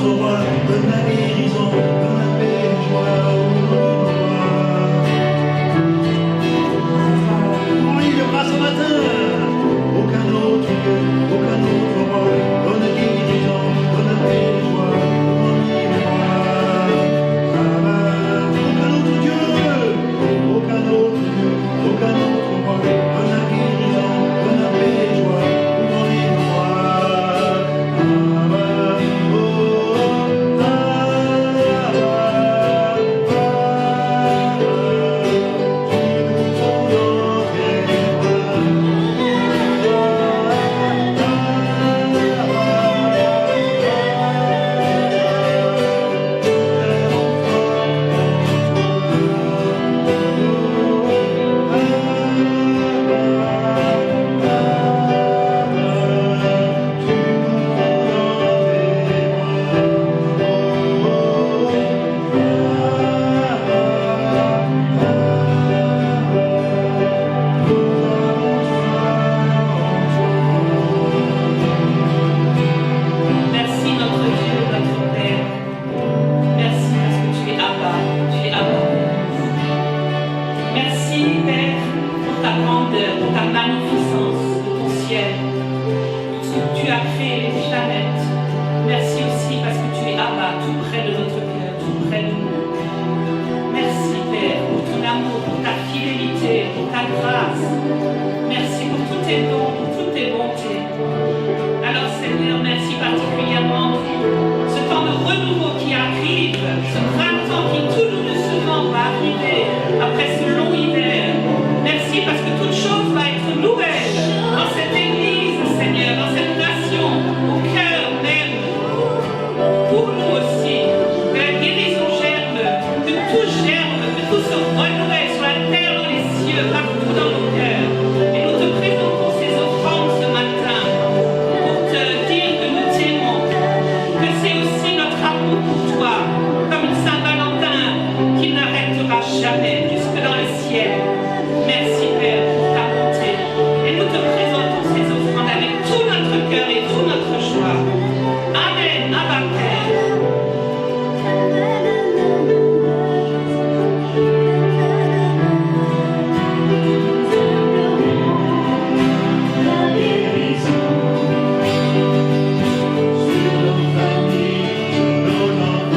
notre roi, donne la guérison, donne la paix, joie au nom de roi. Oui, le bras ce matin, aucun autre Dieu, aucun autre roi, donne la guérison, donne la paix, joie au nom de roi. Aucun autre Dieu, aucun autre Dieu, aucun autre roi, donne la guérison, donne la paix, joie au nom de roi. Merci notre Dieu, notre Père. Merci parce que tu es Abba, tu es Abba. Merci Père pour ta grandeur, pour ta magnificence, pour ton ciel. Tu as créé les planètes. Merci aussi parce que tu es Abba, tout près de notre cœur, tout près de nous. Merci Père pour ton amour, pour ta fidélité, pour ta grâce. Merci pour tous tes dons, pour toutes tes bontés. Alors Seigneur, merci particulièrement pour ce temps de renouveau qui arrive, ce printemps qui tout doucement va arriver après ce long hiver. Merci parce que toute chose va être nouvelle dans cette église, Seigneur, dans cette nation, au cœur même, pour nous aussi. Que la guérison germe, que tout germe, que tout se renouvelle sur la terre, dans les cieux, partout dans nos cœurs. Et nous te présentons ces offrandes ce matin pour te dire que nous t'aimons, que c'est aussi notre amour pour toi, comme une Saint-Valentin qui n'arrêtera jamais jusque dans le ciel. Merci Père pour ta bonté. Et nous te présentons ces offrandes avec tout notre cœur et toute notre joie. Amen. Abba Père. Sur nos familles, sur nos enfants.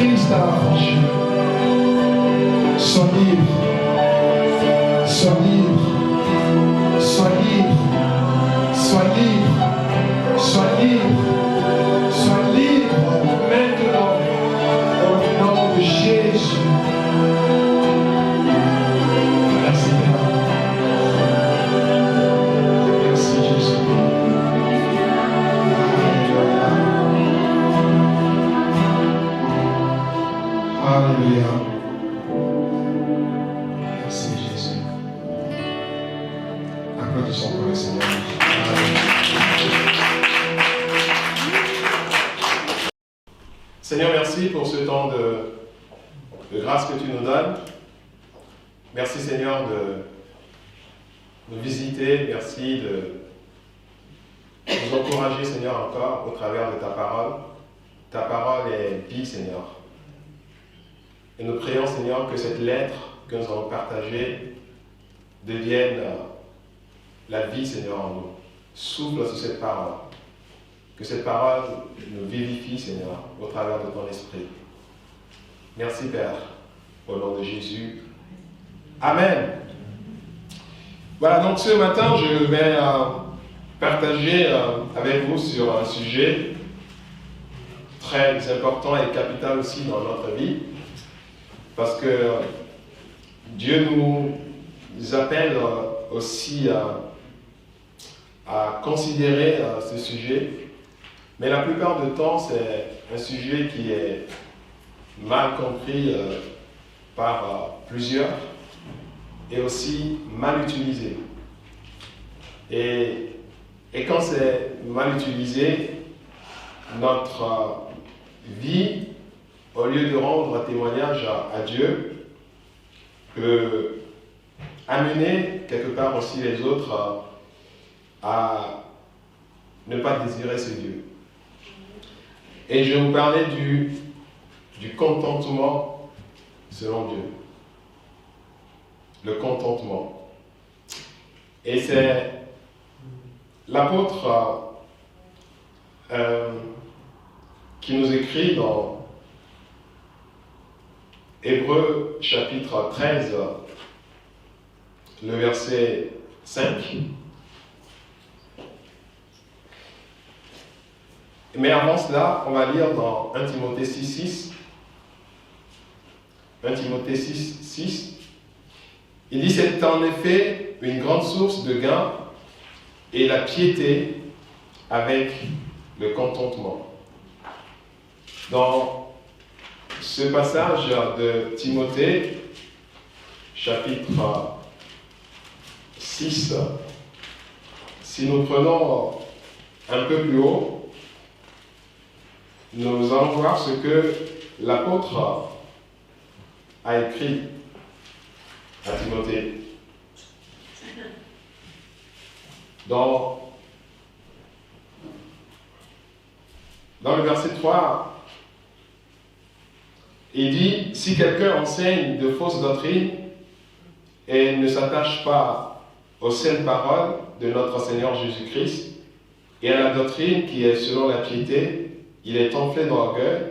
Christ t'a affranchi. Sois libre. Sois libre. Sois libre. Sois libre. Sois libre. Sois libre maintenant. Au nom de Jésus. Merci Père. Merci Jésus. Alléluia. Merci Jésus. Applaudissons pour le Seigneur. Seigneur, merci pour ce temps de grâce que tu nous donnes. Merci Seigneur de nous visiter. Merci de nous encourager Seigneur encore au travers de ta parole. Ta parole est vie Seigneur. Et nous prions Seigneur que cette lettre que nous allons partager devienne la vie Seigneur en nous. Souffle sur cette parole. Que cette parole nous vivifie, Seigneur, au travers de ton esprit. Merci, Père, au nom de Jésus. Amen. Voilà, donc ce matin, je vais partager avec vous sur un sujet très important et capital aussi dans notre vie, parce que Dieu nous appelle aussi à considérer ce sujet. Mais la plupart du temps, c'est un sujet qui est mal compris par plusieurs et aussi mal utilisé. Et quand c'est mal utilisé, notre vie, au lieu de rendre témoignage à Dieu, peut amener quelque part aussi les autres à ne pas désirer ce Dieu. Et je vais vous parler du contentement selon Dieu. Le contentement. Et c'est l'apôtre qui nous écrit dans Hébreux chapitre 13, le verset 5. Mais avant cela, on va lire dans 1 Timothée 6, 1 Timothée 6. Il dit, c'est en effet une grande source de gain et la piété avec le contentement. Dans ce passage de Timothée, chapitre 6, si nous prenons un peu plus haut, nous allons voir ce que l'apôtre a écrit à Timothée. Dans le verset 3, il dit, si quelqu'un enseigne de fausses doctrines et ne s'attache pas aux saintes paroles de notre Seigneur Jésus-Christ et à la doctrine qui est selon la piété, il est enflé d'orgueil,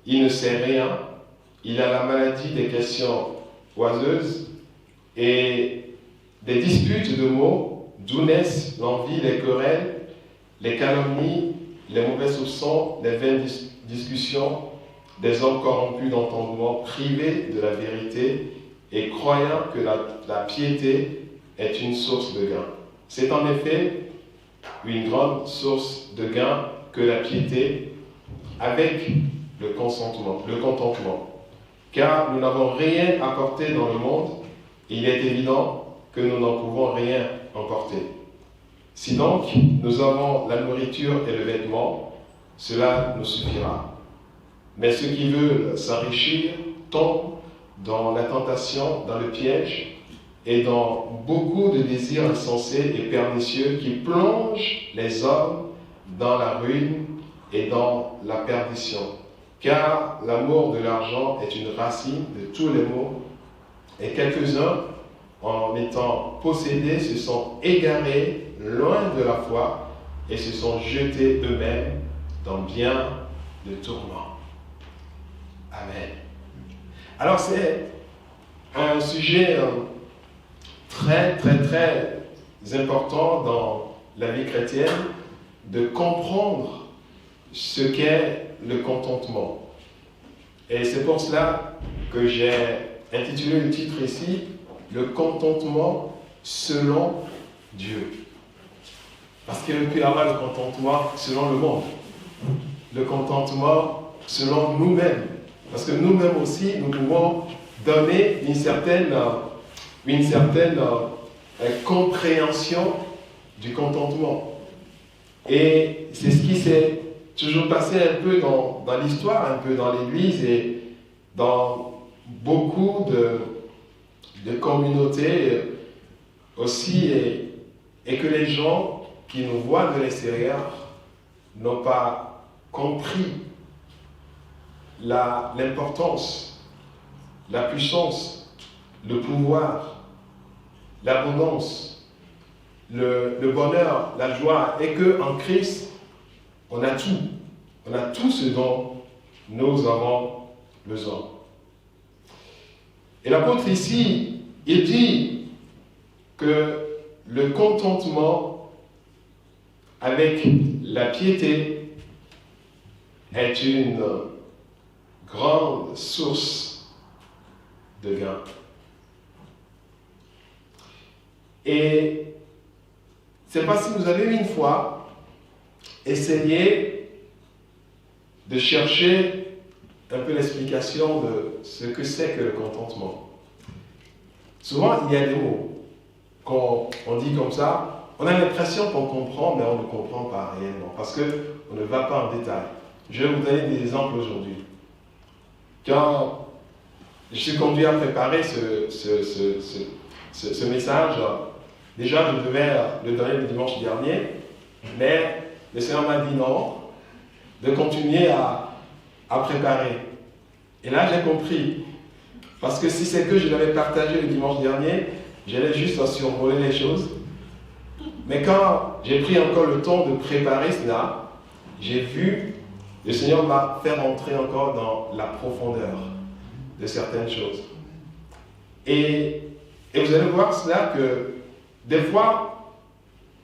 il ne sait rien, il a la maladie des questions oiseuses et des disputes de mots, d'où naissent l'envie, les querelles, les calomnies, les mauvais soupçons, les vaines discussions, des hommes corrompus d'entendement, privés de la vérité et croyant que la piété est une source de gain. C'est en effet une grande source de gain que la piété avec le contentement. Car nous n'avons rien apporté dans le monde, et il est évident que nous n'en pouvons rien emporter. Si donc nous avons la nourriture et le vêtement, cela nous suffira. Mais ceux qui veulent s'enrichir tombent dans la tentation, dans le piège, et dans beaucoup de désirs insensés et pernicieux qui plongent les hommes dans la ruine et dans la perdition. Car l'amour de l'argent est une racine de tous les maux, et quelques-uns, en étant possédés, se sont égarés loin de la foi et se sont jetés eux-mêmes dans bien de tourments. Amen. Alors c'est un sujet très, très, très important dans la vie chrétienne de comprendre ce qu'est le contentement. Et c'est pour cela que j'ai intitulé le titre ici, le contentement selon Dieu. Parce qu'il peut y avoir le contentement selon le monde, le contentement selon nous-mêmes. Parce que nous-mêmes aussi, nous pouvons donner une certaine compréhension du contentement. Et c'est ce qui s'est toujours passé un peu dans l'histoire, un peu dans l'Église et dans beaucoup de communautés aussi, et que les gens qui nous voient de l'extérieur n'ont pas compris l'importance, la puissance, le pouvoir, l'abondance, le bonheur, la joie, et qu'en Christ, on a tout ce dont nous avons besoin. Et l'apôtre ici, il dit que le contentement avec la piété est une grande source de gain. Et c'est parce que vous avez une fois essayé de chercher un peu l'explication de ce que c'est que le contentement. Souvent, il y a des mots qu'on dit comme ça, on a l'impression qu'on comprend, mais on ne comprend pas réellement, parce qu'on ne va pas en détail. Je vais vous donner des exemples aujourd'hui. Quand je suis conduit à préparer ce message, déjà je devais le donner le dimanche dernier, mais le Seigneur m'a dit non, de continuer à préparer. Et là j'ai compris, parce que si c'est que je l'avais partagé le dimanche dernier, j'allais juste survoler les choses. Mais quand j'ai pris encore le temps de préparer cela, j'ai vu le Seigneur m'a fait rentrer encore dans la profondeur de certaines choses. Et vous allez voir cela que des fois,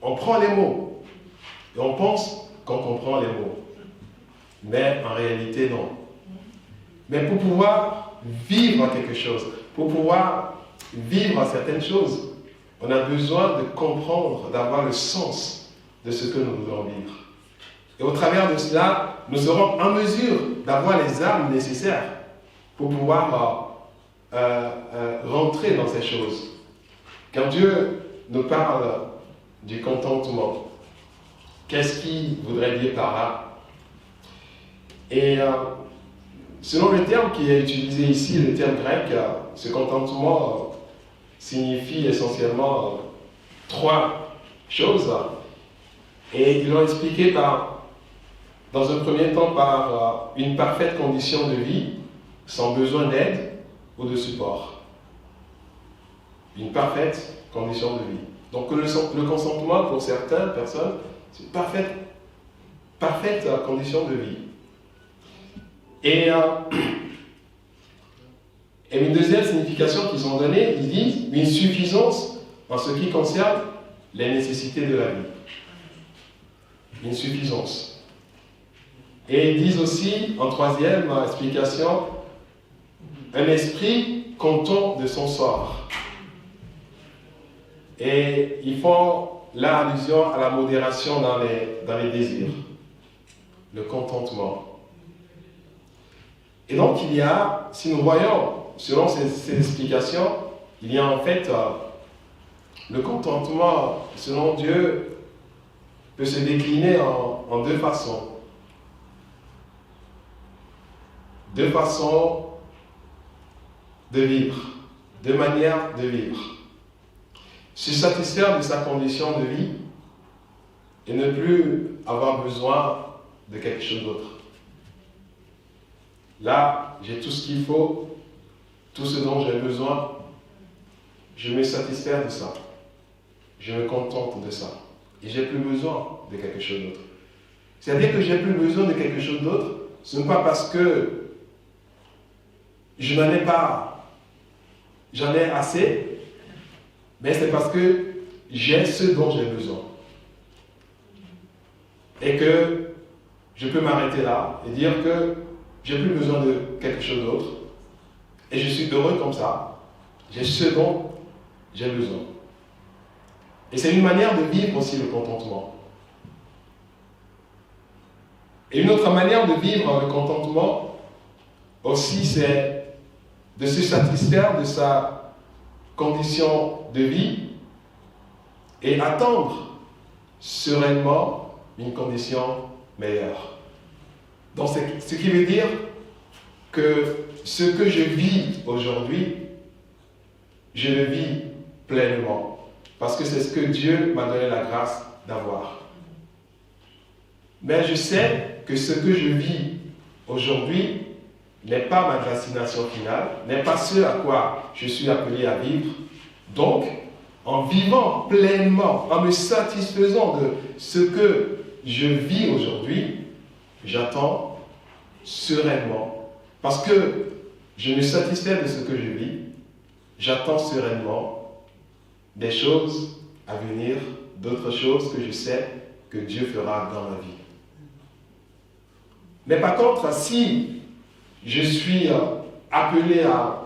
on prend les mots et on pense qu'on comprend les mots. Mais en réalité, non. Mais pour pouvoir vivre quelque chose, pour pouvoir vivre certaines choses, on a besoin de comprendre, d'avoir le sens de ce que nous voulons vivre. Et au travers de cela, nous serons en mesure d'avoir les armes nécessaires pour pouvoir rentrer dans ces choses. Quand Dieu nous parle du contentement, qu'est-ce qu'il voudrait dire par là? Et selon le terme qui est utilisé ici, le terme grec, ce contentement signifie essentiellement trois choses. Et ils l'ont expliqué dans un premier temps par une parfaite condition de vie, sans besoin d'aide ou de support. Une parfaite condition de vie. Donc le consentement pour certaines personnes, c'est une parfaite condition de vie. Et une deuxième signification qu'ils ont donnée, ils disent une suffisance en ce qui concerne les nécessités de la vie. Une suffisance. Et ils disent aussi, en troisième explication, un esprit content de son sort. Et ils font là allusion à la modération dans les désirs, le contentement. Et donc il y a, si nous voyons, selon ces explications, il y a en fait le contentement, selon Dieu, peut se décliner en deux façons. Deux façons de vivre, deux manières de vivre. Se satisfaire de sa condition de vie et ne plus avoir besoin de quelque chose d'autre. Là, j'ai tout ce qu'il faut, tout ce dont j'ai besoin, je me satisfais de ça. Je me contente de ça. Et j'ai plus besoin de quelque chose d'autre. C'est-à-dire que j'ai plus besoin de quelque chose d'autre, ce n'est pas parce que je n'en ai pas, j'en ai assez, mais c'est parce que j'ai ce dont j'ai besoin. Et que je peux m'arrêter là et dire que j'ai plus besoin de quelque chose d'autre. Et je suis heureux comme ça. J'ai ce dont j'ai besoin. Et c'est une manière de vivre aussi le contentement. Et une autre manière de vivre le contentement aussi, c'est de se satisfaire de sa condition de vie et attendre sereinement une condition meilleure. Donc, ce qui veut dire que ce que je vis aujourd'hui, je le vis pleinement. Parce que c'est ce que Dieu m'a donné la grâce d'avoir. Mais je sais que ce que je vis aujourd'hui n'est pas ma destination finale, n'est pas ce à quoi je suis appelé à vivre. Donc, en vivant pleinement, en me satisfaisant de ce que je vis aujourd'hui, j'attends sereinement. Parce que je me satisfais de ce que je vis, j'attends sereinement des choses à venir, d'autres choses que je sais que Dieu fera dans ma vie. Mais par contre, si je suis appelé à,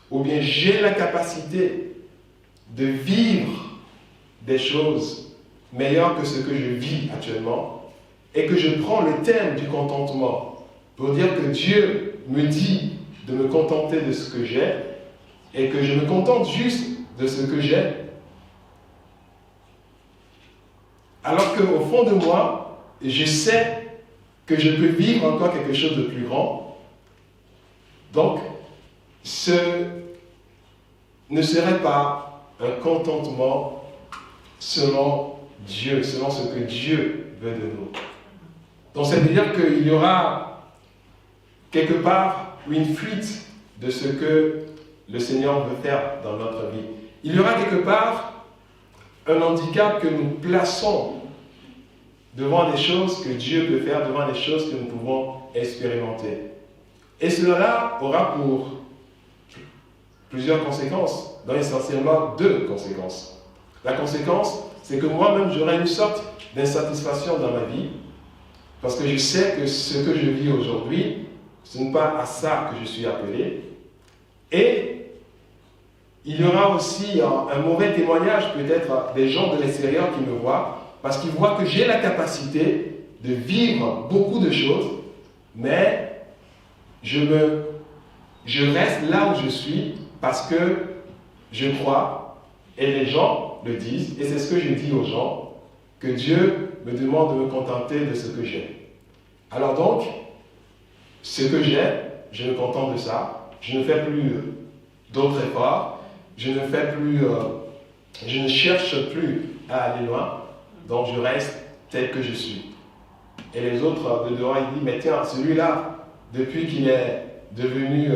ou bien j'ai la capacité de vivre des choses meilleures que ce que je vis actuellement, et que je prends le thème du contentement pour dire que Dieu me dit de me contenter de ce que j'ai, et que je me contente juste de ce que j'ai, alors qu'au fond de moi, je sais que je peux vivre encore quelque chose de plus grand. Donc, ce ne serait pas un contentement selon Dieu, selon ce que Dieu veut de nous. Donc, ça veut dire qu'il y aura quelque part une fuite de ce que le Seigneur veut faire dans notre vie. Il y aura quelque part un handicap que nous plaçons devant les choses que Dieu peut faire, devant les choses que nous pouvons expérimenter. Et cela aura pour plusieurs conséquences, donc essentiellement 2 conséquences. La conséquence, c'est que moi-même, j'aurai une sorte d'insatisfaction dans ma vie, parce que je sais que ce que je vis aujourd'hui, ce n'est pas à ça que je suis appelé. Et il y aura aussi un mauvais témoignage peut-être des gens de l'extérieur qui me voient, parce qu'ils voient que j'ai la capacité de vivre beaucoup de choses, mais je reste là où je suis parce que je crois, et les gens le disent, et c'est ce que je dis aux gens, que Dieu me demande de me contenter de ce que j'ai. Alors donc, ce que j'ai, je me contente de ça, je ne fais plus d'autres efforts, je ne cherche plus à aller loin, donc je reste tel que je suis. Et les autres de dehors, ils disent, mais tiens, celui-là, depuis qu'il est devenu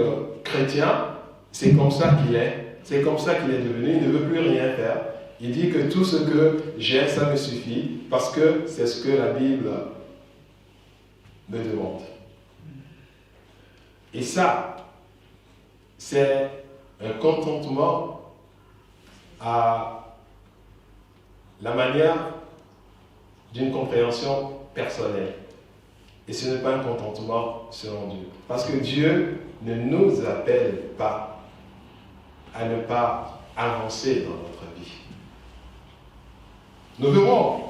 chrétien, c'est comme ça qu'il est. C'est comme ça qu'il est devenu, il ne veut plus rien faire. Il dit que tout ce que j'ai, ça me suffit, parce que c'est ce que la Bible me demande. Et ça, c'est un contentement à la manière d'une compréhension personnelle. Et ce n'est pas un contentement selon Dieu. Parce que Dieu ne nous appelle pas à ne pas avancer dans notre vie. Nous verrons,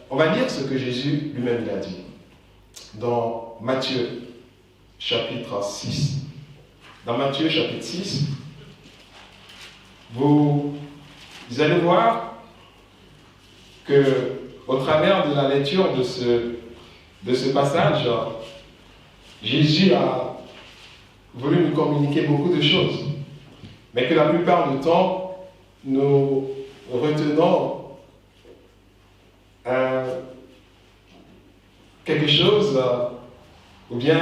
on va lire ce que Jésus lui-même a dit dans Matthieu chapitre 6. Dans Matthieu chapitre 6, vous allez voir que au travers de la lecture de ce passage, Jésus a voulu nous communiquer beaucoup de choses, mais que la plupart du temps, nous retenons quelque chose, ou bien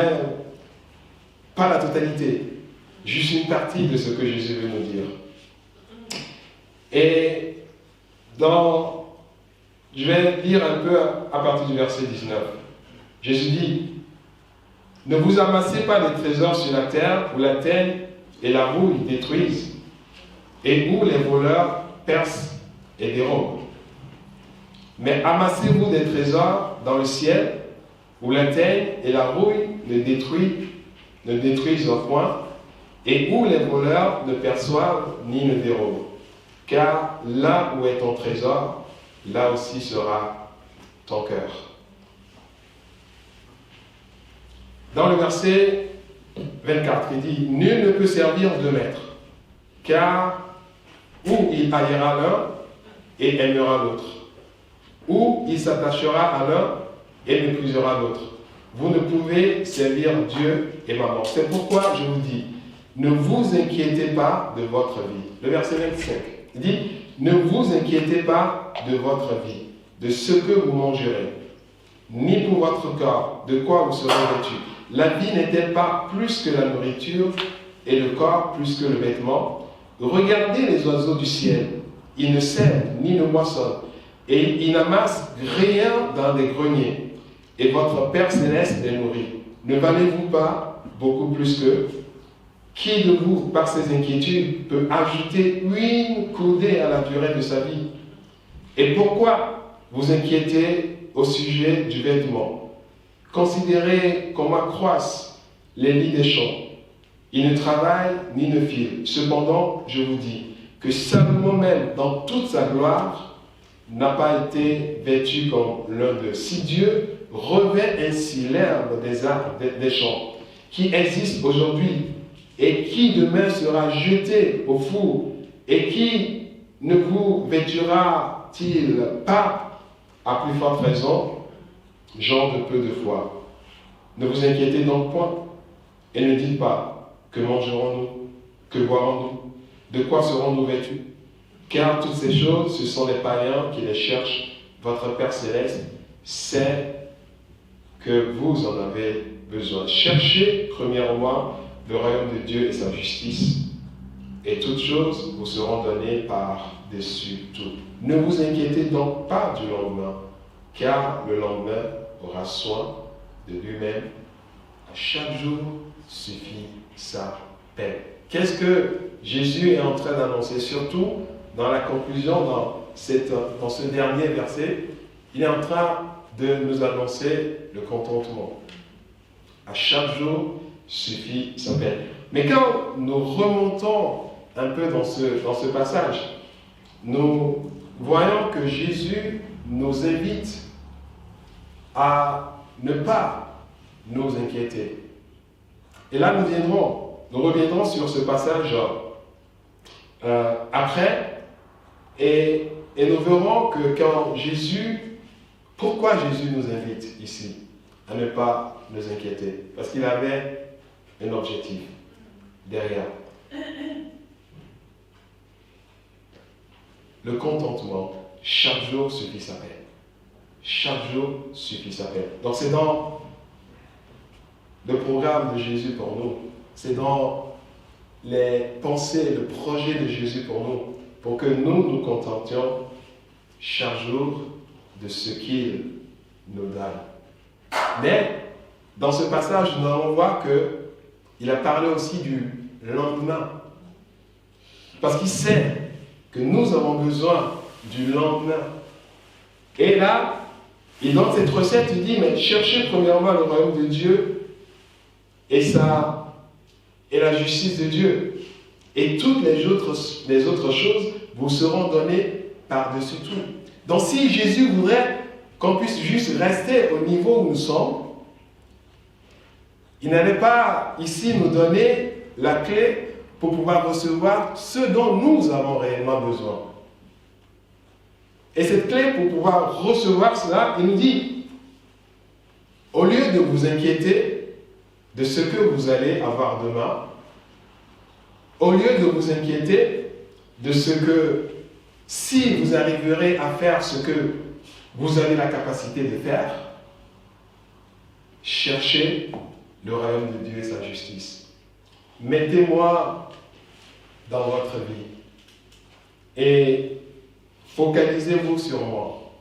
pas la totalité, juste une partie de ce que Jésus veut nous dire. Et je vais lire un peu à partir du verset 19. Jésus dit, Ne vous amassez pas des trésors sur la terre où la teigne et la rouille détruisent et où les voleurs percent et dérobent. Mais amassez-vous des trésors dans le ciel où la teigne et la rouille ne détruisent point et où les voleurs ne perçoivent ni ne dérobent. Car là où est ton trésor, là aussi sera ton cœur. Dans le verset 24, il dit « Nul ne peut servir deux maîtres, car ou il haïra l'un et aimera l'autre, ou il s'attachera à l'un et méprisera l'autre. Vous ne pouvez servir Dieu et maman. C'est pourquoi je vous dis, ne vous inquiétez pas de votre vie. » Le verset 25, il dit « Ne vous inquiétez pas de votre vie, de ce que vous mangerez, ni pour votre corps, de quoi vous serez vêtus. La vie n'est-elle pas plus que la nourriture et le corps plus que le vêtement? Regardez les oiseaux du ciel, ils ne sèment ni ne moissonnent, et ils n'amassent rien dans des greniers, et votre Père céleste les nourrit. Ne valez-vous pas beaucoup plus qu'eux? Qui de vous, par ses inquiétudes, peut ajouter une coudée à la durée de sa vie? Et pourquoi vous inquiétez au sujet du vêtement? Considérez comment croissent les lits des champs. Ils ne travaillent ni ne filent. Cependant, je vous dis que Salomon même, dans toute sa gloire, n'a pas été vêtu comme l'un d'eux. Si Dieu revêt ainsi l'herbe des arbres des champs, qui existe aujourd'hui et qui demain sera jeté au four, et qui ne vous vêtira-t-il pas à plus forte raison, gens de peu de foi? Ne vous inquiétez donc point, et ne dites pas, que mangerons-nous, que boirons-nous, de quoi serons-nous vêtus? Car toutes ces choses, ce sont les païens qui les cherchent. Votre Père céleste sait que vous en avez besoin. Cherchez premièrement le royaume de Dieu et sa justice, et toutes choses vous seront données par-dessus tout. Ne vous inquiétez donc pas du lendemain, car le lendemain aura soin de lui-même. À chaque jour suffit sa peine. Qu'est-ce que Jésus est en train d'annoncer? Surtout dans la conclusion, dans ce dernier verset, il est en train de nous annoncer le contentement. À chaque jour suffit sa peine. Mais quand nous remontons un peu dans ce passage, nous voyons que Jésus nous invite à ne pas nous inquiéter. Et là, nous reviendrons sur ce passage après, et nous verrons que pourquoi Jésus nous invite ici à ne pas nous inquiéter? Parce qu'il avait un objectif derrière. Le contentement, chaque jour suffit sa peine. Chaque jour suffit sa peine. Donc c'est dans le programme de Jésus pour nous. C'est dans les pensées, le projet de Jésus pour nous. Pour que nous contentions chaque jour de ce qu'il nous donne. Mais dans ce passage, nous allons voir qu'il a parlé aussi du lendemain. Parce qu'il sait que nous avons besoin du lendemain. Et là, il donne cette recette, il dit, mais cherchez premièrement le royaume de Dieu et la justice de Dieu. Et toutes les autres choses vous seront données par-dessus tout. Donc si Jésus voudrait qu'on puisse juste rester au niveau où nous sommes, il n'allait pas ici nous donner la clé pour pouvoir recevoir ce dont nous avons réellement besoin. Et cette clé pour pouvoir recevoir cela, il nous dit, au lieu de vous inquiéter de ce que vous allez avoir demain, au lieu de vous inquiéter de ce que, si vous arriverez à faire ce que vous avez la capacité de faire, cherchez le royaume de Dieu et sa justice. Mettez-moi dans votre vie et focalisez-vous sur moi.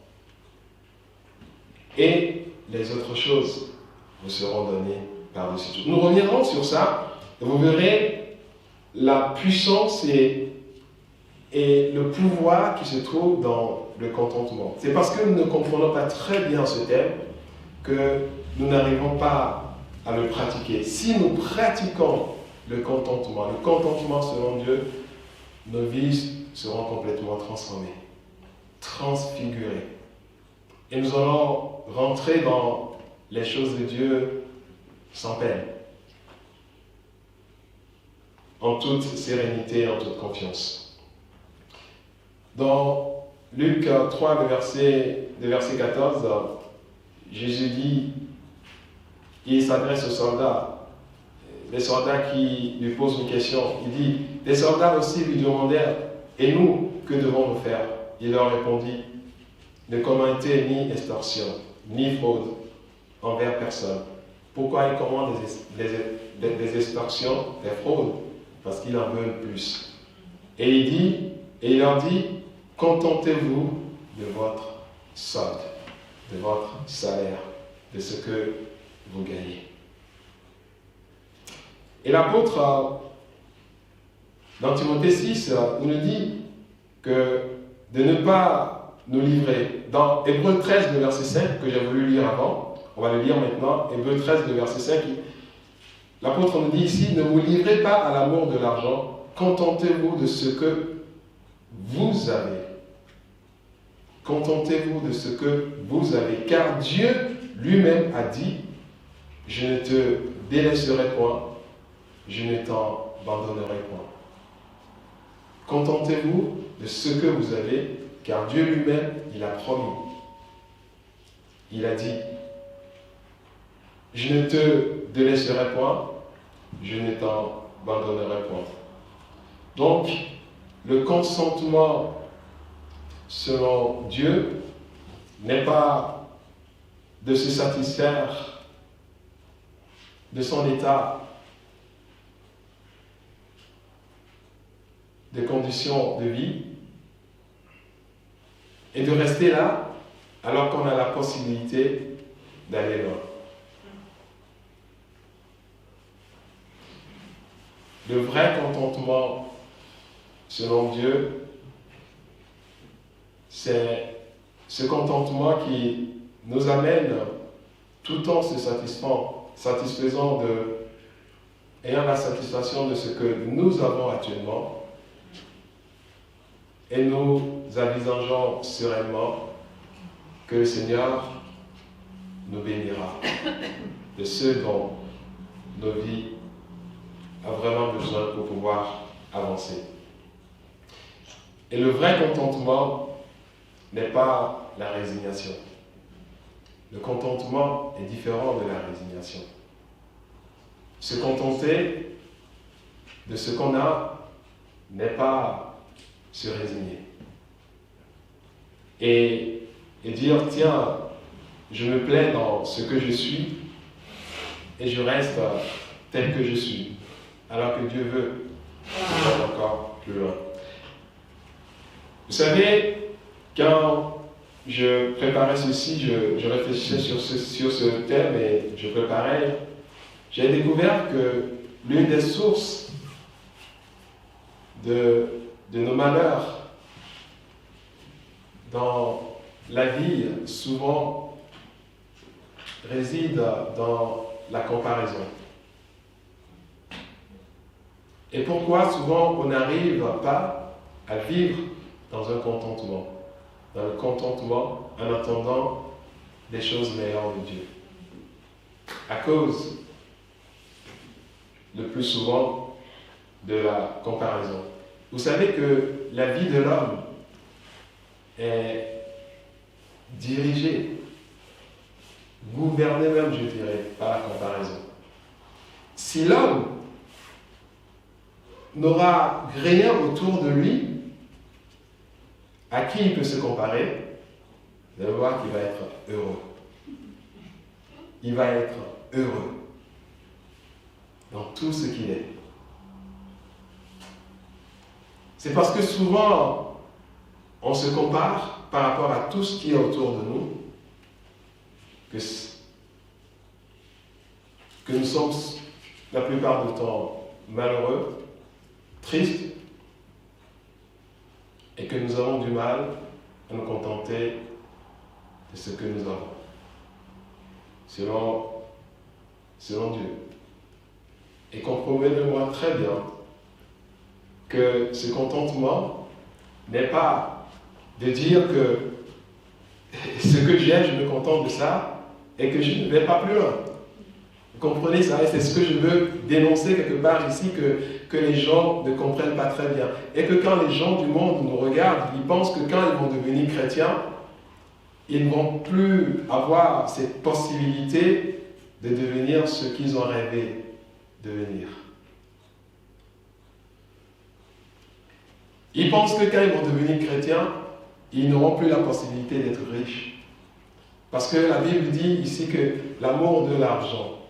Et les autres choses vous seront données par-dessus tout. Nous reviendrons sur ça et vous verrez la puissance et le pouvoir qui se trouve dans le contentement. C'est parce que nous ne comprenons pas très bien ce thème que nous n'arrivons pas à le pratiquer. Si nous pratiquons le contentement selon Dieu, nos vies seront complètement transformées, transfigurées. Et nous allons rentrer dans les choses de Dieu sans peine, en toute sérénité, en toute confiance. Dans Luc 3, le verset 14, Jésus dit, il s'adresse aux soldats, les soldats qui lui posent une question. Il dit, les soldats aussi lui demandèrent, et nous, que devons-nous faire? Il leur répondit, ne commettez ni extorsion, ni fraude envers personne. Pourquoi ils commandent des extorsions, des fraudes? Parce qu'ils en veulent plus. Et il leur dit, contentez-vous de votre solde, de votre salaire, de ce que vous gagnez. Et l'apôtre, dans Timothée 6, il nous dit que de ne pas nous livrer. Dans Hébreux 13, le verset 5, que j'ai voulu lire avant, on va le lire maintenant, Hébreux 13, le verset 5, l'apôtre nous dit ici, ne vous livrez pas à l'amour de l'argent, contentez-vous de ce que vous avez. Contentez-vous de ce que vous avez, car Dieu lui-même a dit, je ne te délaisserai point, je ne t'abandonnerai point. Contentez-vous de ce que vous avez, car Dieu lui-même, il a promis. Il a dit, je ne te délaisserai point, je ne t'abandonnerai point. Donc, le consentement selon Dieu n'est pas de se satisfaire de son état de conditions de vie et de rester là alors qu'on a la possibilité d'aller loin. Le vrai contentement selon Dieu, c'est ce contentement qui nous amène tout en se satisfaisant ayant la satisfaction de ce que nous avons actuellement et nous envisageons sereinement que le Seigneur nous bénira de ce dont nos vies ont vraiment besoin pour pouvoir avancer. Et le vrai contentement n'est pas la résignation. Le contentement est différent de la résignation. Se contenter de ce qu'on a n'est pas se résigner. Et dire, tiens, je me plais dans ce que je suis et je reste tel que je suis, alors que Dieu veut aller encore plus loin. Vous savez, quand je préparais ceci, je réfléchissais sur ce thème et je préparais, j'ai découvert que l'une des sources de nos malheurs dans la vie, souvent, réside dans la comparaison. Et pourquoi souvent on n'arrive pas à vivre dans un contentement, dans le contentement en attendant des choses meilleures de Dieu. À cause, le plus souvent, de la comparaison. Vous savez que la vie de l'homme est dirigée, gouvernée même, je dirais, par la comparaison. Si l'homme n'aura rien autour de lui, à qui il peut se comparer, vous allez voir qu'il va être heureux. Il va être heureux dans tout ce qu'il est. C'est parce que souvent, on se compare par rapport à tout ce qui est autour de nous, que que nous sommes la plupart du temps malheureux, tristes, et que nous avons du mal à nous contenter de ce que nous avons, selon Dieu. Et comprenez-moi très bien que ce contentement n'est pas de dire que ce que j'ai, je me contente de ça et que je ne vais pas plus loin. Vous comprenez ça? Et c'est ce que je veux dénoncer quelque part ici, que les gens ne comprennent pas très bien. Et que quand les gens du monde nous regardent, ils pensent que quand ils vont devenir chrétiens, ils ne vont plus avoir cette possibilité de devenir ce qu'ils ont rêvé de devenir. Ils pensent que quand ils vont devenir chrétiens, ils n'auront plus la possibilité d'être riches. Parce que la Bible dit ici que l'amour de l'argent,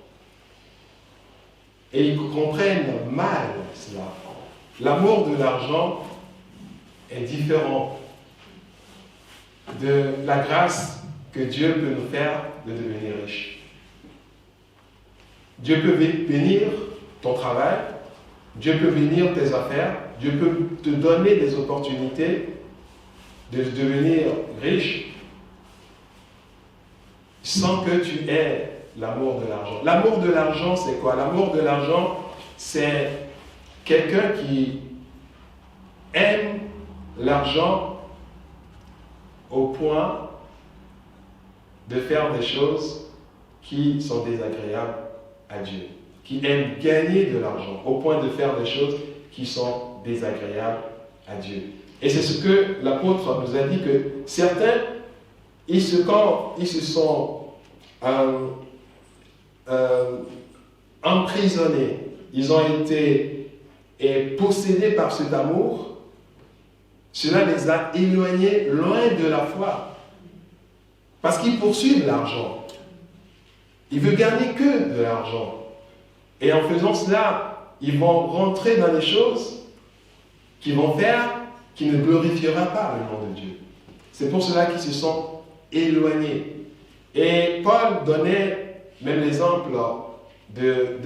et ils comprennent mal cela. L'amour de l'argent est différent de la grâce que Dieu peut nous faire de devenir riche. Dieu peut bénir ton travail, Dieu peut bénir tes affaires, Dieu peut te donner des opportunités de devenir riche sans que tu aies l'amour de l'argent. L'amour de l'argent, c'est quoi? L'amour de l'argent, c'est quelqu'un qui aime l'argent au point de faire des choses qui sont désagréables à Dieu, qui aime gagner de l'argent au point de faire des choses qui sont désagréables à Dieu. Et c'est ce que l'apôtre nous a dit, que certains, quand ils se sont emprisonnés, ils ont été possédés par cet amour, cela les a éloignés loin de la foi. Parce qu'ils poursuivent l'argent. Ils veulent gagner que de l'argent. Et en faisant cela, ils vont rentrer dans des choses qui vont faire, qui ne glorifiera pas le nom de Dieu. C'est pour cela qu'ils se sont éloignés. Et Paul donnait même l'exemple de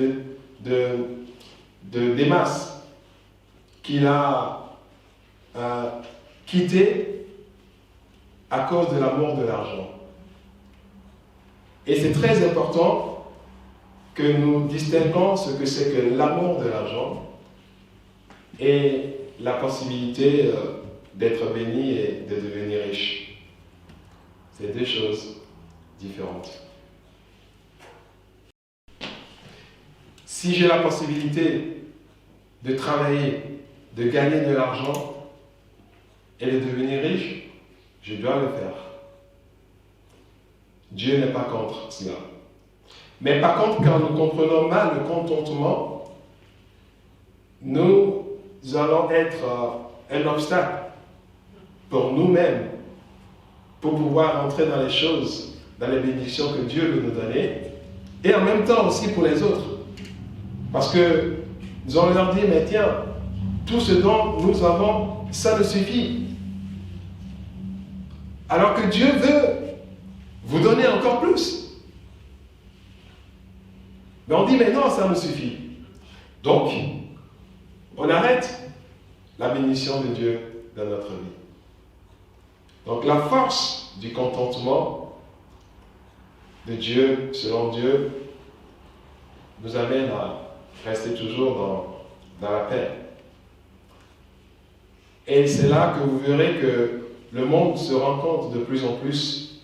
Démas, qu'il a quitté à cause de l'amour de l'argent. Et c'est très important que nous distinguons ce que c'est que l'amour de l'argent et la possibilité d'être béni et de devenir riche. C'est deux choses différentes. Si j'ai la possibilité de travailler, de gagner de l'argent et de devenir riche, je dois le faire. Dieu n'est pas contre cela. Mais par contre, quand nous comprenons mal le contentement, nous allons être un obstacle pour nous-mêmes, pour pouvoir entrer dans les choses, dans les bénédictions que Dieu veut nous donner, et en même temps aussi pour les autres. Parce que nous allons leur dire, mais tiens, tout ce dont nous avons, ça ne suffit. Alors que Dieu veut vous donner encore plus. Mais on dit, mais non, ça me suffit. Donc, on arrête la bénédiction de Dieu dans notre vie. Donc, la force du contentement de Dieu, selon Dieu, nous amène à rester toujours dans la paix. Et c'est là que vous verrez que le monde se rend compte de plus en plus.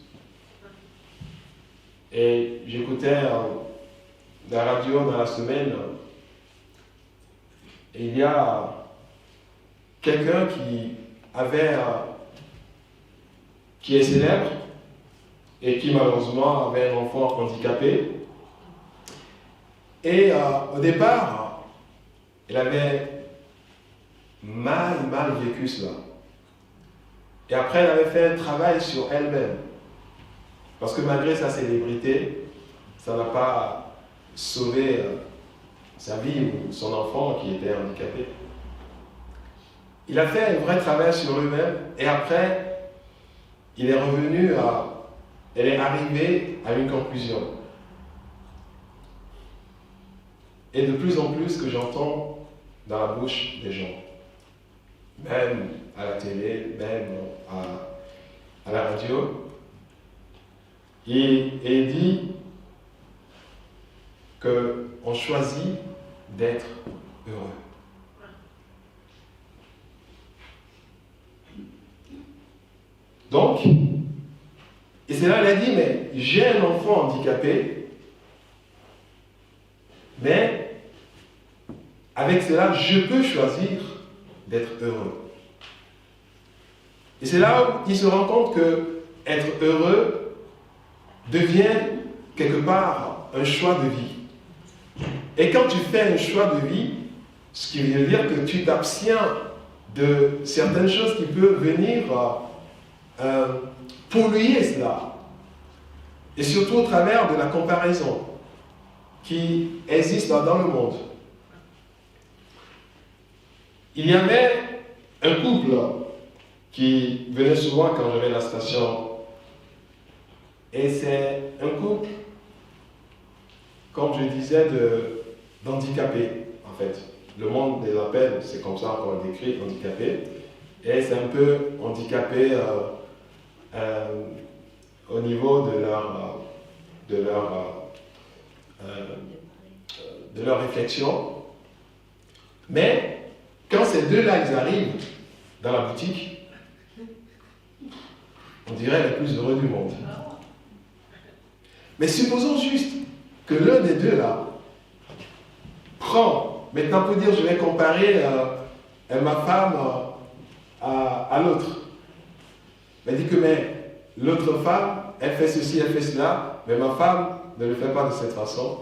Et j'écoutais la radio dans la semaine, et il y a quelqu'un qui est célèbre et qui malheureusement avait un enfant handicapé. Et au départ, elle avait mal vécu cela. Et après, elle avait fait un travail sur elle-même. Parce que malgré sa célébrité, ça n'a pas sauvé sa vie ou son enfant qui était handicapé. Il a fait un vrai travail sur lui-même et après, elle est arrivée à une conclusion. et de plus en plus que j'entends dans la bouche des gens, même à la télé, même à la radio, et dit qu'on choisit d'être heureux. Donc, et c'est là qu'elle a dit, mais j'ai un enfant handicapé, mais avec cela, je peux choisir d'être heureux. Et c'est là où il se rend compte que être heureux devient quelque part un choix de vie. Et quand tu fais un choix de vie, ce qui veut dire que tu t'abstiens de certaines choses qui peuvent venir polluer cela. Et surtout au travers de la comparaison qui existe dans le monde. Il y avait un couple qui venait souvent quand j'avais la station. Et c'est un couple, comme je disais, d'handicapés, en fait. Le monde les appelle, c'est comme ça qu'on les décrit, handicapés. Et c'est un peu handicapé au niveau de leur réflexion. Mais quand ces deux-là, ils arrivent dans la boutique, on dirait les plus heureux du monde. Mais supposons juste que l'un des deux là prend, maintenant pour dire je vais comparer ma femme à l'autre. Elle dit que mais l'autre femme, elle fait ceci, elle fait cela, mais ma femme ne le fait pas de cette façon.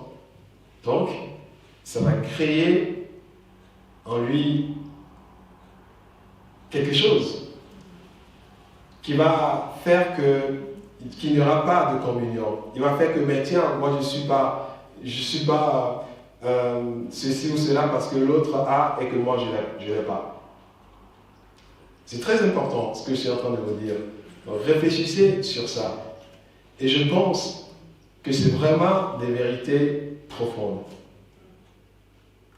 Donc, ça va créer en lui quelque chose qui va faire qu'il n'y aura pas de communion. Il va faire que, mais tiens, moi je suis pas ceci ou cela parce que l'autre a et que moi je l'ai pas. C'est très important ce que je suis en train de vous dire. Donc réfléchissez sur ça. Et je pense que c'est vraiment des vérités profondes.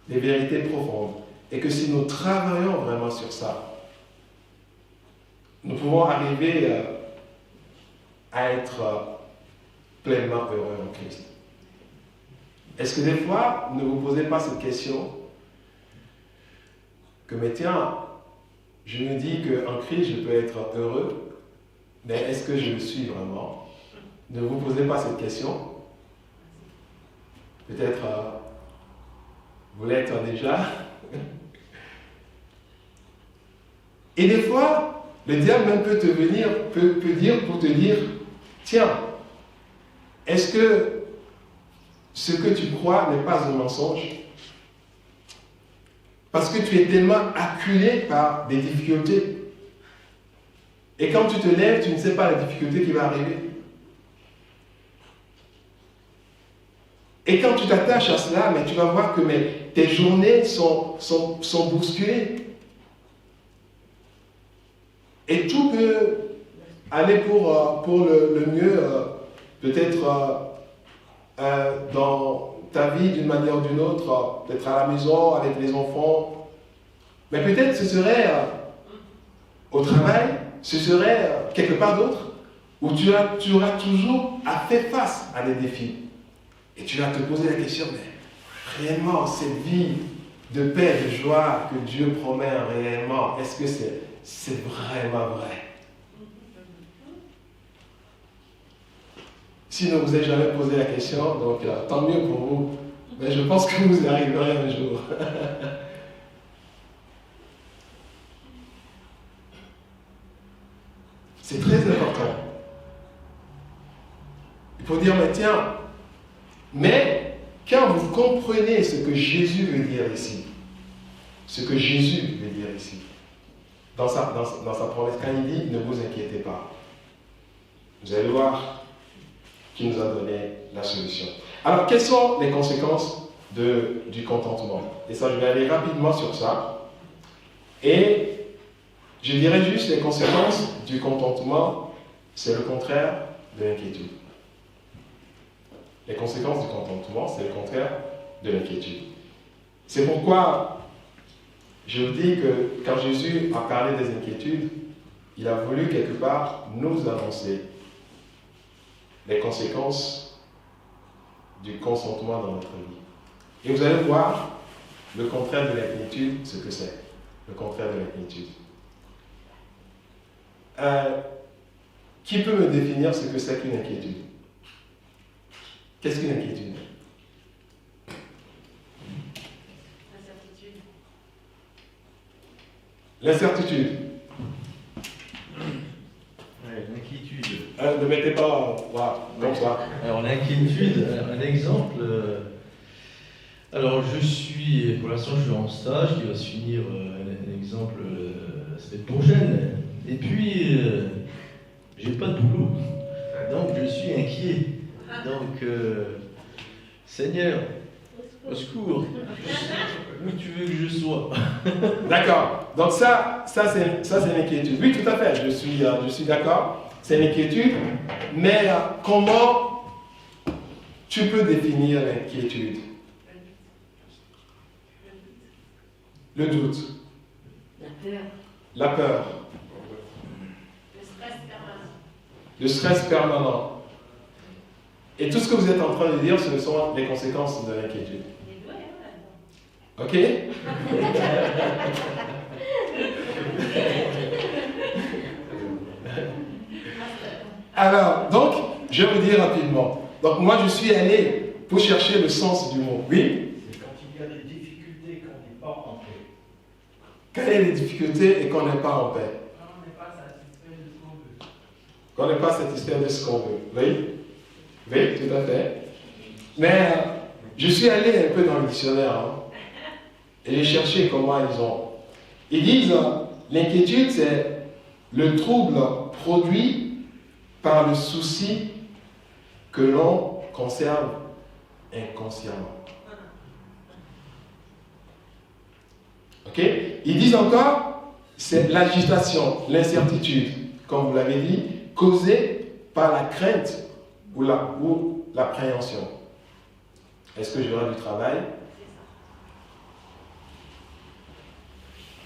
Des vérités profondes. Et que si nous travaillons vraiment sur ça, nous pouvons arriver à être pleinement heureux en Christ. Est-ce que des fois, ne vous posez pas cette question que, mais tiens, je me dis qu'en Christ, je peux être heureux, mais est-ce que je le suis vraiment? Ne vous posez pas cette question. Peut-être vous l'êtes déjà. Et des fois, le diable même peut dire pour te dire, tiens, est-ce que ce que tu crois n'est pas un mensonge? Parce que tu es tellement acculé par des difficultés. Et quand tu te lèves, tu ne sais pas la difficulté qui va arriver. Et quand tu t'attaches à cela, mais tu vas voir que tes journées sont bousculées. Et tout peut aller pour le mieux, peut-être dans ta vie d'une manière ou d'une autre, peut-être à la maison, avec les enfants. Mais peut-être ce serait au travail, ce serait quelque part d'autre, où tu auras toujours à faire face à des défis. Et tu vas te poser la question, mais réellement, cette vie de paix, de joie que Dieu promet réellement, est-ce que c'est vraiment vrai? Si ne vous avez jamais posé la question, donc tant mieux pour vous. Mais je pense que vous y arriverez un jour. C'est très important. Il faut dire, mais tiens, mais quand vous comprenez ce que Jésus veut dire ici, dans sa promesse, quand il dit, ne vous inquiétez pas, vous allez voir qu'il nous a donné la solution. Alors, quelles sont les conséquences du contentement? Et ça, je vais aller rapidement sur ça. Et je dirais juste les conséquences du contentement, c'est le contraire de l'inquiétude. Les conséquences du contentement, c'est le contraire de l'inquiétude. C'est pourquoi je vous dis que quand Jésus a parlé des inquiétudes, il a voulu quelque part nous annoncer les conséquences du consentement dans notre vie. Et vous allez voir le contraire de l'inquiétude, ce que c'est. Le contraire de l'inquiétude. Qui peut me définir ce que c'est qu'une inquiétude? Qu'est-ce qu'une inquiétude? L'incertitude. Ouais, l'inquiétude. Ne mettez pas comme ça. Alors l'inquiétude, un exemple. Alors pour l'instant je suis en stage qui va se finir, un exemple, la semaine prochaine. Et puis, j'ai pas de boulot. Donc je suis inquiet. Donc, Seigneur, au secours, où tu veux que je sois? D'accord. Donc ça c'est l'inquiétude. Oui, tout à fait, je suis d'accord. C'est l'inquiétude. Mais comment tu peux définir l'inquiétude? Le doute. La peur. La peur. Le stress permanent. Et tout ce que vous êtes en train de dire, ce sont les conséquences de l'inquiétude. Ok? Alors, donc, je vais vous dire rapidement. Donc, moi, je suis allé pour chercher le sens du mot. Oui? C'est quand il y a des difficultés qu'on n'est pas en paix. Quand il y a des difficultés et qu'on n'est pas en paix. Quand on n'est pas satisfait de ce qu'on veut. Qu'on n'est pas satisfait de ce qu'on veut. Oui? Oui, tout à fait. Mais je suis allé un peu dans le dictionnaire et j'ai cherché comment ils ont. Ils disent l'inquiétude, c'est le trouble produit par le souci que l'on conserve inconsciemment. Ok? Ils disent encore, c'est l'agitation, l'incertitude, comme vous l'avez dit, causée par la crainte ou l'appréhension. Est-ce que j'aurai du travail?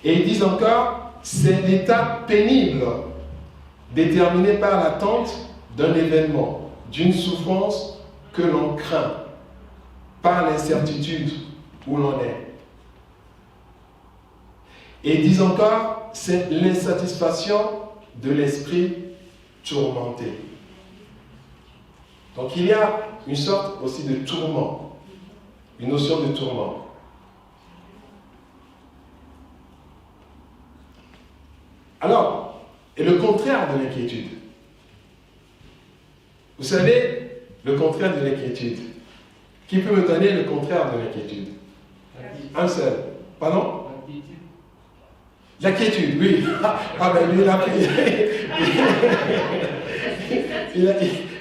Et ils disent encore, c'est l'état pénible déterminé par l'attente d'un événement, d'une souffrance que l'on craint, par l'incertitude où l'on est. Et ils disent encore, c'est l'insatisfaction de l'esprit tourmenté. Donc il y a une sorte aussi de tourment, une notion de tourment. Alors, et le contraire de l'inquiétude. Vous savez, le contraire de l'inquiétude. Qui peut me donner le contraire de l'inquiétude? Un seul. Pardon? L'inquiétude, oui. Ah ben lui, il a pris.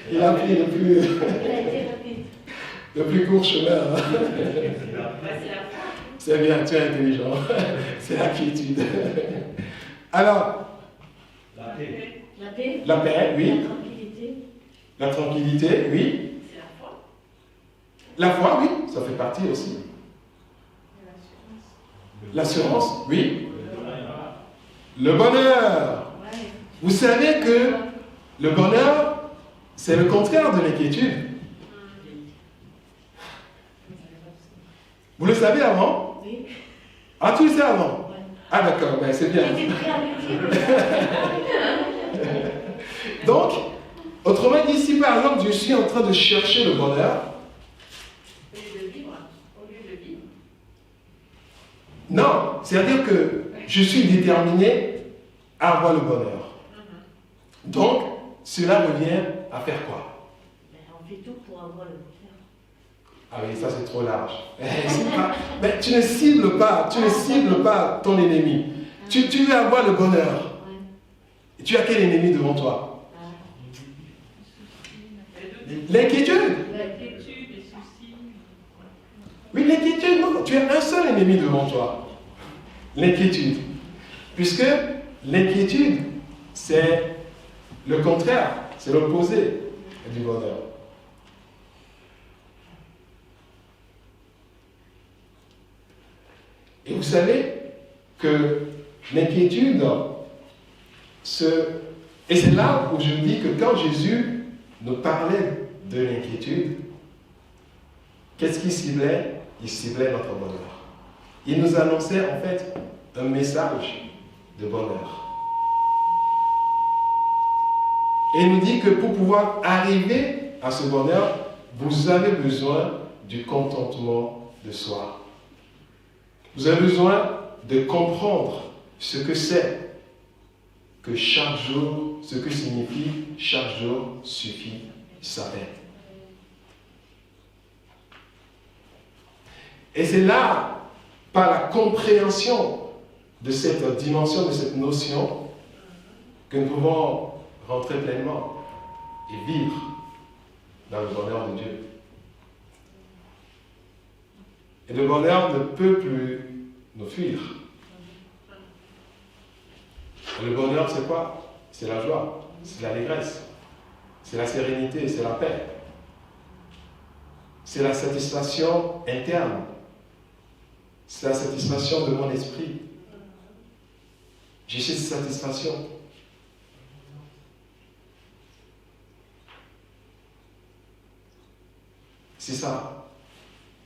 Il a pris le plus court chemin. C'est bien, tu es intelligent. C'est l'inquiétude. Alors, La paix. La paix, oui. La tranquillité. La tranquillité, oui. C'est la foi. La foi, oui, ça fait partie aussi. L'assurance, oui. Le bonheur. Ouais. Vous savez que le bonheur, c'est le contraire de l'inquiétude. Vous le savez avant? Oui. Ah, tu le sais avant? Ouais. Ah d'accord, ben, c'est bien. J'étais prêt à le dire. Donc, autrement dit, si par exemple je suis en train de chercher le bonheur, Au lieu de vivre. Au lieu de vivre. non, c'est-à-dire que je suis déterminé à avoir le bonheur. Donc, cela revient à faire quoi? Ben, on fait tout pour avoir le bonheur. Ah oui, ça c'est trop large. Mais tu ne cibles pas ton ennemi. Tu veux avoir le bonheur. Ouais. Et tu as quel ennemi devant toi? Ah. L'inquiétude. L'inquiétude, les soucis. Oui, l'inquiétude, non, tu as un seul ennemi devant toi. L'inquiétude. Puisque l'inquiétude, c'est le contraire, c'est l'opposé du bonheur. Et vous savez que l'inquiétude, et c'est là où je dis que quand Jésus nous parlait de l'inquiétude, qu'est-ce qu'il ciblait? Il ciblait notre bonheur. Il nous annonçait en fait un message de bonheur. Et il nous dit que pour pouvoir arriver à ce bonheur, vous avez besoin du contentement de soi. Vous avez besoin de comprendre ce que c'est que chaque jour, ce que signifie chaque jour suffit sa peine. Et c'est là, par la compréhension de cette dimension, de cette notion, que nous pouvons rentrer pleinement et vivre dans le bonheur de Dieu. Et le bonheur ne peut plus nous fuir. Le bonheur, c'est quoi? C'est la joie, c'est l'allégresse, c'est la sérénité, c'est la paix. C'est la satisfaction interne. C'est la satisfaction de mon esprit. J'ai cette satisfaction. C'est ça,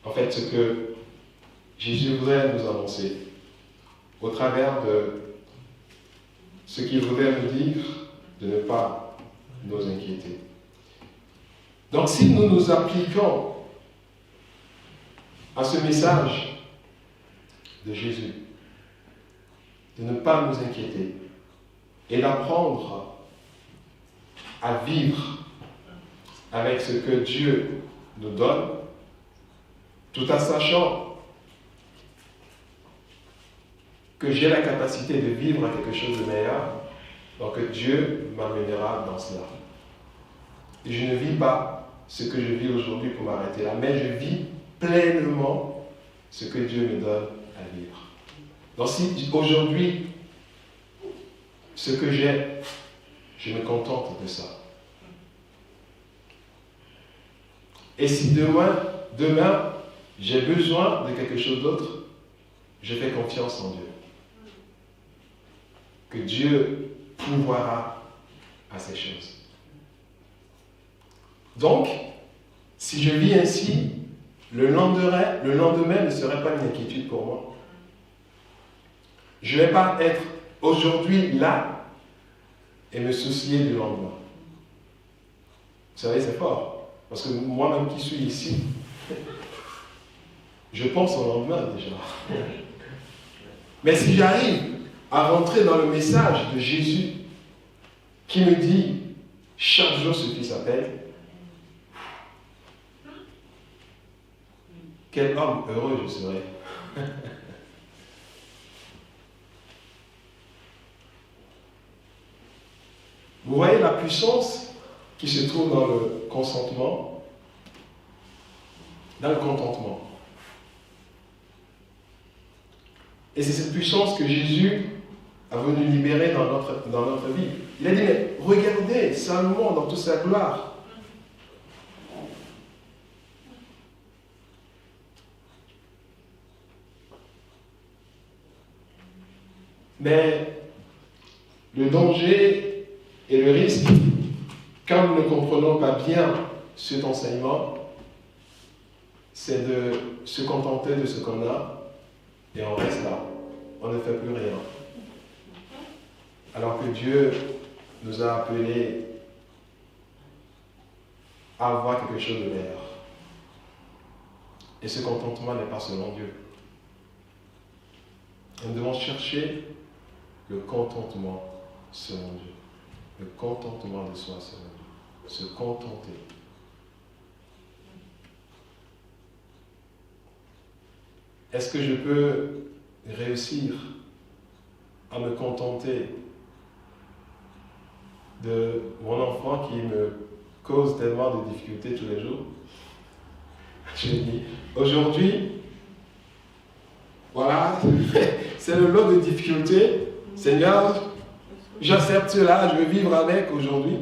en fait, ce que Jésus voudrait nous annoncer au travers de ce qu'il voudrait nous dire, de ne pas nous inquiéter. Donc, si nous nous appliquons à ce message de Jésus, de ne pas nous inquiéter et d'apprendre à vivre avec ce que Dieu nous donne, tout en sachant que j'ai la capacité de vivre à quelque chose de meilleur, donc Dieu m'amènera dans cela. Et je ne vis pas ce que je vis aujourd'hui pour m'arrêter là, mais je vis pleinement ce que Dieu me donne à vivre. Donc si aujourd'hui, ce que j'ai, je me contente de ça. Et si demain, j'ai besoin de quelque chose d'autre, je fais confiance en Dieu. Que Dieu pourvoira à ces choses. Donc, si je vis ainsi, le lendemain ne serait pas une inquiétude pour moi. Je ne vais pas être aujourd'hui là et me soucier du lendemain. Vous savez, c'est fort. Parce que moi-même qui suis ici, je pense au lendemain déjà. Mais si j'arrive à rentrer dans le message de Jésus qui me dit chaque jour suffit sa peine, quel homme heureux je serai. Vous voyez la puissance qui se trouve dans le consentement, dans le contentement. Et c'est cette puissance que Jésus a venu libérer dans notre vie. Il a dit, mais regardez Salomon dans toute sa gloire. Mais le danger et le risque, quand nous ne comprenons pas bien cet enseignement, c'est de se contenter de ce qu'on a et on reste là. On ne fait plus rien. Alors que Dieu nous a appelés à avoir quelque chose de meilleur. Et ce contentement n'est pas selon Dieu. Nous devons chercher le contentement selon Dieu. Le contentement de soi selon Dieu. Se contenter. Est-ce que je peux réussir à me contenter de mon enfant qui me cause tellement de difficultés tous les jours? Je dis, aujourd'hui, voilà, c'est le lot de difficultés. Seigneur, j'accepte cela, je vais vivre avec aujourd'hui.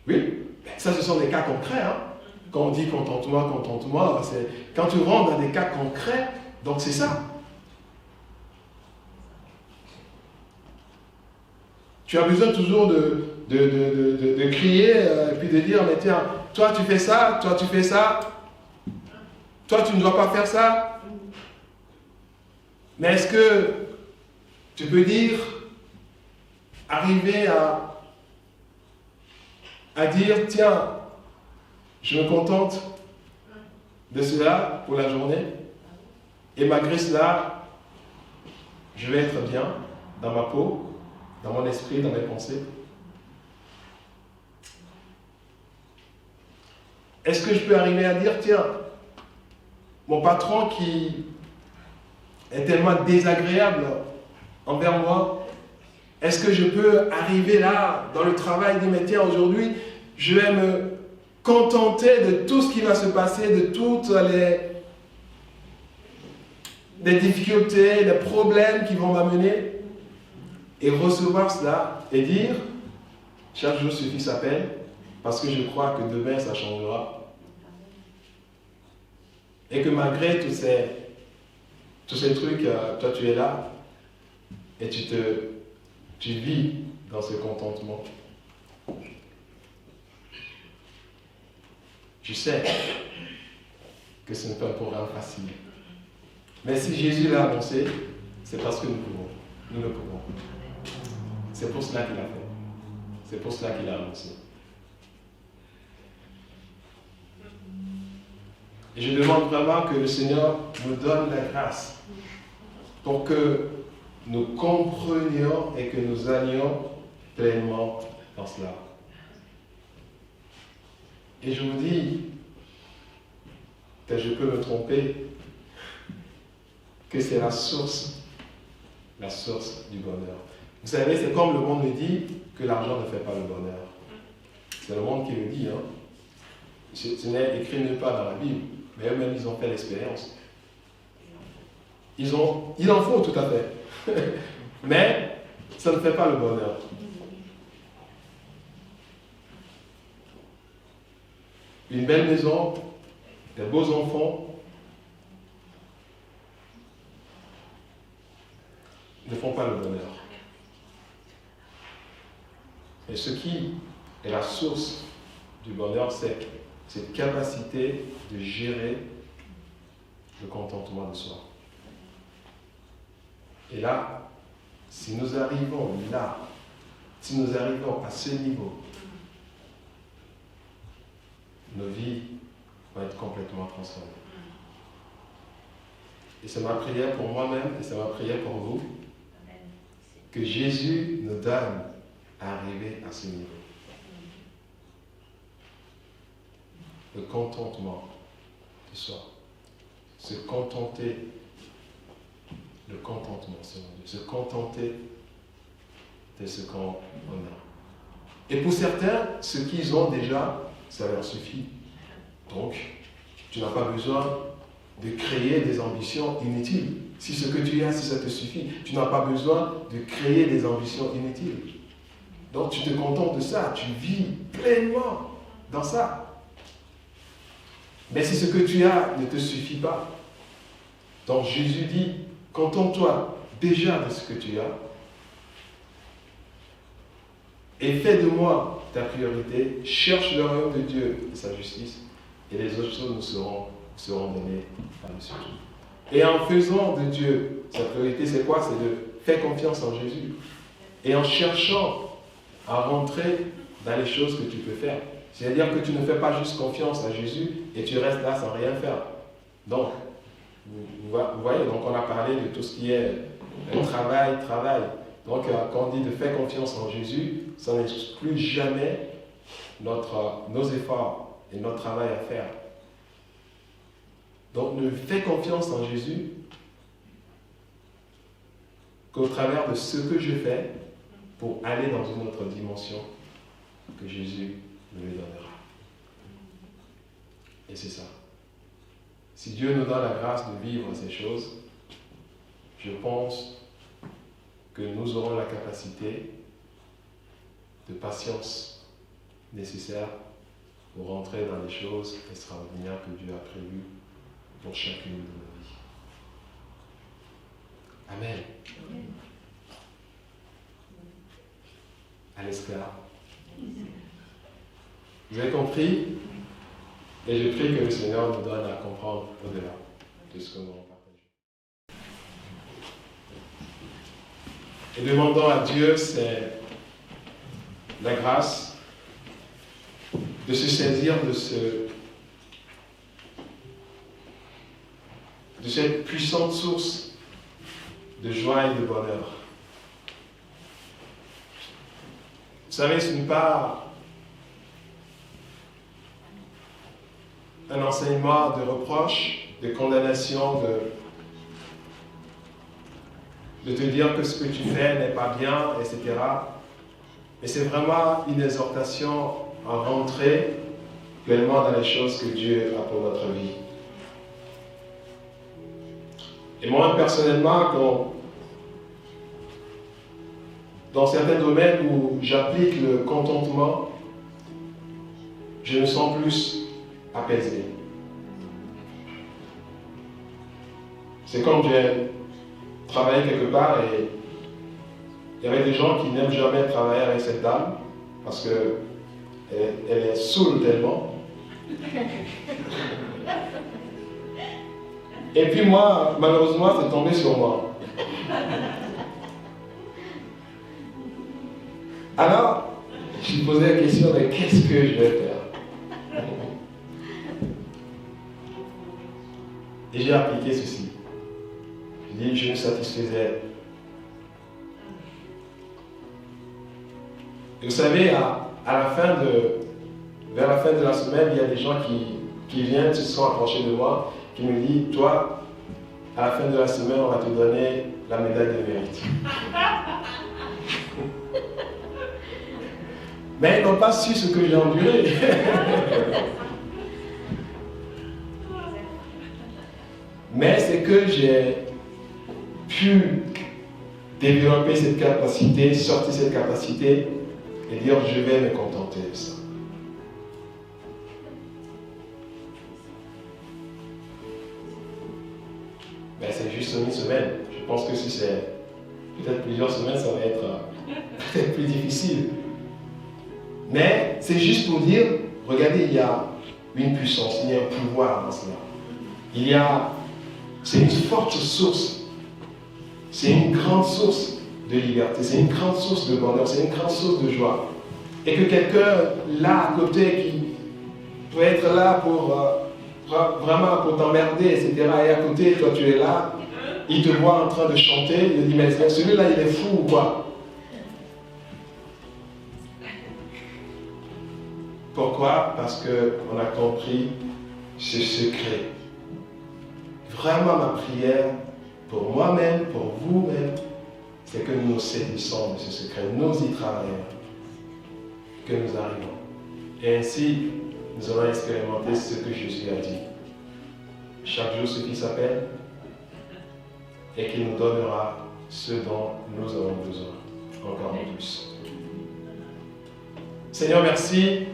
Oui, ça ce sont des cas concrets. Hein? quand on dit contente-moi, c'est quand tu rentres dans des cas concrets, donc c'est ça. Tu as besoin toujours de crier et puis de dire, mais tiens, toi tu fais ça, toi tu fais ça, toi tu ne dois pas faire ça. Mais est-ce que tu peux dire, arriver à dire, tiens, je me contente de cela pour la journée, et malgré cela, je vais être bien dans ma peau, dans mon esprit, dans mes pensées. Est-ce que je peux arriver à dire, tiens, mon patron qui est tellement désagréable envers moi, est-ce que je peux arriver là, dans le travail, dire, mais tiens, aujourd'hui, je vais me contenter de tout ce qui va se passer, de toutes les difficultés, les problèmes qui vont m'amener, et recevoir cela et dire, chaque jour suffit sa peine, parce que je crois que demain ça changera. Et que malgré tous ces trucs, toi tu es là, et tu vis dans ce contentement. Je sais que ce n'est pas un programme facile. Mais si Jésus l'a annoncé, c'est parce que nous pouvons. Nous le pouvons. C'est pour cela qu'il a fait. C'est pour cela qu'il a annoncé. Et je demande vraiment que le Seigneur nous donne la grâce pour que nous comprenions et que nous allions pleinement dans cela. Et je vous dis, que je peux me tromper, que c'est la source du bonheur. Vous savez, c'est comme le monde me dit que l'argent ne fait pas le bonheur. C'est le monde qui me dit, hein. Ce n'est écrit nulle part dans la Bible, mais eux-mêmes, ils ont fait l'expérience. Il en faut tout à fait. Mais ça ne fait pas le bonheur. Une belle maison, des beaux enfants ne font pas le bonheur. Et ce qui est la source du bonheur, c'est cette capacité de gérer le contentement de soi. Et là, si nous arrivons là, si nous arrivons à ce niveau, nos vies vont être complètement transformées. Et c'est ma prière pour moi-même et c'est ma prière pour vous, que Jésus nous donne à arriver à ce niveau. Le contentement de soi. Se contenter, le contentement selon Dieu. Se contenter de ce qu'on a. Et pour certains, ce qu'ils ont déjà, ça leur suffit. Donc, tu n'as pas besoin de créer des ambitions inutiles. Si ce que tu as, si ça te suffit, tu n'as pas besoin de créer des ambitions inutiles. Donc, tu te contentes de ça, tu vis pleinement dans ça. Mais si ce que tu as ne te suffit pas, donc Jésus dit, contente-toi déjà de ce que tu as et fais de moi ta priorité, cherche le royaume de Dieu et sa justice, et les autres choses nous seront données par-dessus tout. Et en faisant de Dieu sa priorité, c'est quoi? C'est de faire confiance en Jésus. Et en cherchant à rentrer dans les choses que tu peux faire. C'est-à-dire que tu ne fais pas juste confiance à Jésus et tu restes là sans rien faire. Donc, vous voyez, donc on a parlé de tout ce qui est travail. Donc, quand on dit de faire confiance en Jésus, ça n'exclut jamais nos efforts et notre travail à faire. Donc, ne fais confiance en Jésus qu'au travers de ce que je fais pour aller dans une autre dimension que Jésus me lui donnera. Et c'est ça. Si Dieu nous donne la grâce de vivre ces choses, je pense que nous aurons la capacité de patience nécessaire pour rentrer dans les choses extraordinaires que Dieu a prévues pour chacune de nos vies. Amen. À l'esclave. Vous avez compris? Et je prie que le Seigneur nous donne à comprendre au-delà de ce que nous avons partagé. Et demandons à Dieu, c'est la grâce de se saisir de cette puissante source de joie et de bonheur. Vous savez, ce n'est pas un enseignement de reproche, de condamnation, de te dire que ce que tu fais n'est pas bien, etc. Mais c'est vraiment une exhortation à rentrer pleinement dans les choses que Dieu a pour notre vie. Et moi, personnellement, dans certains domaines où j'applique le contentement, je me sens plus apaisé. C'est comme j'ai travaillé quelque part et il y avait des gens qui n'aiment jamais travailler avec cette dame parce qu'elle est saoule tellement. Et puis moi, malheureusement, c'est tombé sur moi. Alors, je me posais la question, mais qu'est-ce que je vais faire? Et j'ai appliqué ceci. Je dis, je me satisfaisais. Et vous savez, vers la fin de la semaine, il y a des gens qui viennent, se sont approchés de moi, qui me disent, toi, à la fin de la semaine, on va te donner la médaille de mérite. Mais ils n'ont pas su ce que j'ai enduré. Mais c'est que j'ai pu développer cette capacité, sortir cette capacité et dire je vais me contenter de ça. Mais c'est juste une semaine. Je pense que si c'est peut-être plusieurs semaines, ça va être peut-être plus difficile. Mais c'est juste pour dire, regardez, il y a une puissance, il y a un pouvoir dans cela. C'est une forte source. C'est une grande source de liberté, c'est une grande source de bonheur, c'est une grande source de joie. Et que quelqu'un là à côté qui peut être là pour vraiment pour t'emmerder, etc. Et à côté, toi tu es là, il te voit en train de chanter, il dit mais celui-là il est fou ou quoi? Pourquoi? Parce qu'on a compris ce secret. Vraiment ma prière pour moi-même, pour vous-même, c'est que nous nous saisissons de ce secret, nous y travaillons, que nous arrivons. Et ainsi, nous allons expérimenter ce que Jésus a dit. Chaque jour, ce qui s'appelle, et qu'il nous donnera ce dont nous avons besoin, encore plus. Seigneur, merci.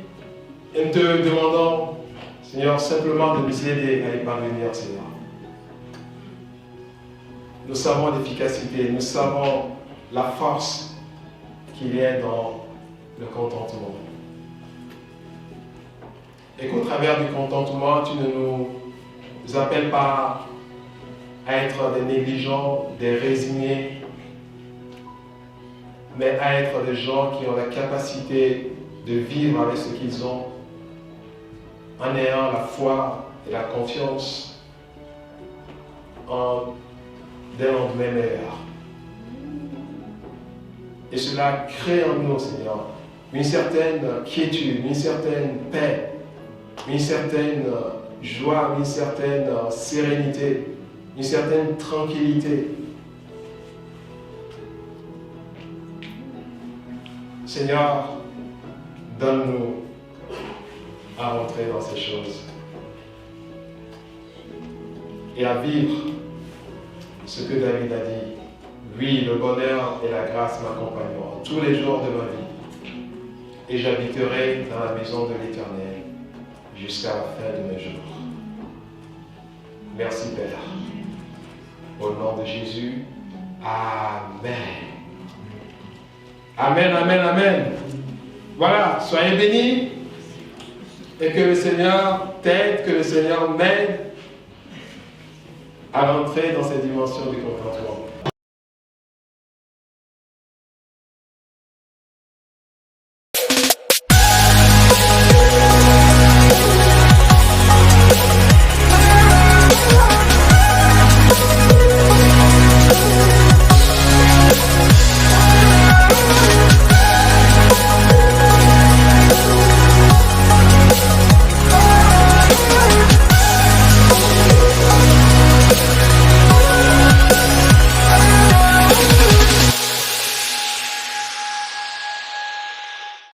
Et nous te demandons, Seigneur, simplement de nous aider à y parvenir, Seigneur. Nous savons l'efficacité, nous savons la force qu'il y a dans le contentement. Et qu'au travers du contentement, tu ne nous appelles pas à être des négligents, des résignés, mais à être des gens qui ont la capacité de vivre avec ce qu'ils ont, en ayant la foi et la confiance en des lendemains meilleurs. Et cela crée en nous, Seigneur, une certaine quiétude, une certaine paix, une certaine joie, une certaine sérénité, une certaine tranquillité. Seigneur, donne-nous à rentrer dans ces choses et à vivre ce que David a dit. Oui, le bonheur et la grâce m'accompagneront tous les jours de ma vie et j'habiterai dans la maison de l'Éternel jusqu'à la fin de mes jours. Merci Père. Au nom de Jésus, Amen. Amen, amen, amen. Voilà, soyez bénis et que le Seigneur t'aide, que le Seigneur m'aide à rentrer dans cette dimension du contentement.